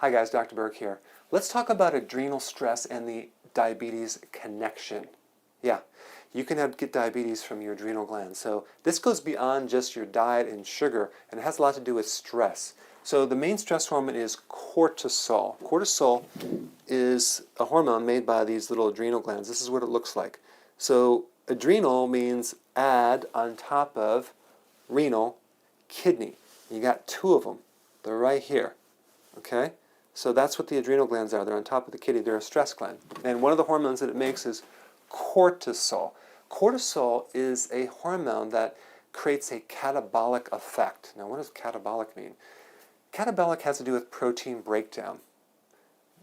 Hi guys, Dr. Berg here. Let's talk about adrenal stress and the diabetes connection. Yeah, you can get diabetes from your adrenal glands. So this goes beyond just your diet and sugar, and it has a lot to do with stress. So the main stress hormone is cortisol. Cortisol is a hormone made by these little adrenal glands. This is what it looks like. So adrenal means add on top of renal, kidney. You got two of them. They're right here. Okay? So that's what the adrenal glands are. They're on top of the kidney. They're a stress gland. And one of the hormones that it makes is cortisol. Cortisol is a hormone that creates a catabolic effect. Now, what does catabolic mean? Catabolic has to do with protein breakdown.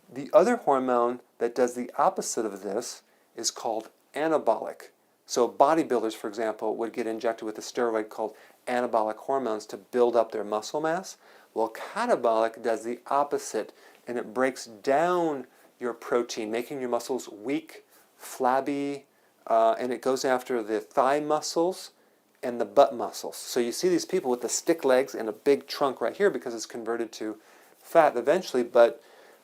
The other hormone that does the opposite of this is called anabolic. So bodybuilders, for example, would get injected with a steroid called anabolic hormones to build up their muscle mass. Well, catabolic does the opposite, and it breaks down your protein, making your muscles weak, flabby, and it goes after the thigh muscles and the butt muscles. So you see these people with the stick legs and a big trunk right here because it's converted to fat eventually, but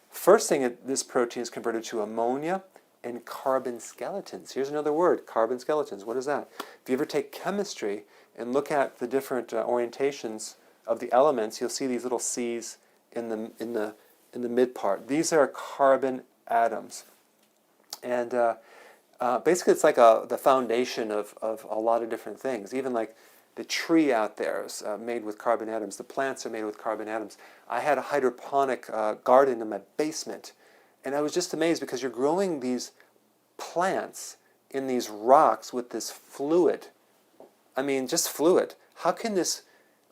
first thing, this protein is converted to ammonia and carbon skeletons. Here's another word, carbon skeletons. What is that? If you ever take chemistry and look at the different orientations of the elements, you'll see these little C's in the mid part. These are carbon atoms, and basically it's like the foundation of a lot of different things. Even like the tree out there is made with carbon atoms. The plants are made with carbon atoms. I had a hydroponic garden in my basement, and I was just amazed because you're growing these plants in these rocks with this fluid. I mean, just fluid. How can this,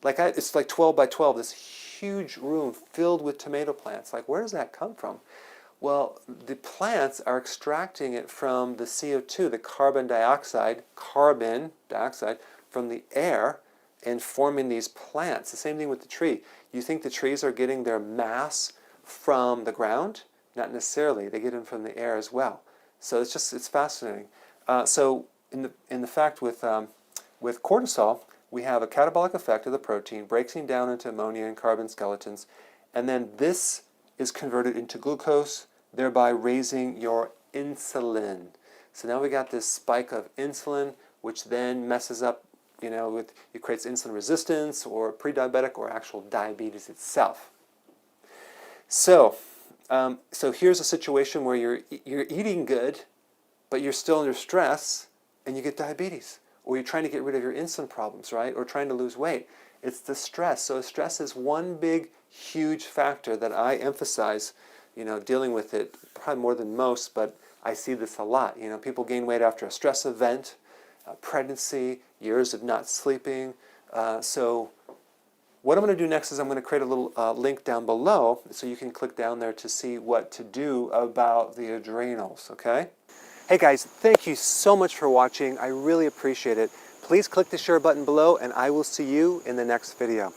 it's like 12 by 12, this huge room filled with tomato plants. Like, where does that come from? Well, the plants are extracting it from the CO2, the carbon dioxide from the air and forming these plants. The same thing with the tree. You think the trees are getting their mass from the ground? Not necessarily. They get them from the air as well. So it's fascinating. So in the fact with cortisol, we have a catabolic effect of the protein, breaking down into ammonia and carbon skeletons, and then this is converted into glucose, thereby raising your insulin. So now we got this spike of insulin, which then messes up, it creates insulin resistance or pre-diabetic or actual diabetes itself. So here's a situation where you're eating good, but you're still under stress, and you get diabetes. Or you're trying to get rid of your insulin problems, right? Or trying to lose weight. It's the stress. So stress is one big, huge factor that I emphasize, dealing with it probably more than most, but I see this a lot. People gain weight after a stress event, pregnancy, years of not sleeping. So what I'm going to do next is I'm going to create a little link down below so you can click down there to see what to do about the adrenals, okay? Hey guys, thank you so much for watching. I really appreciate it. Please click the share button below, and I will see you in the next video.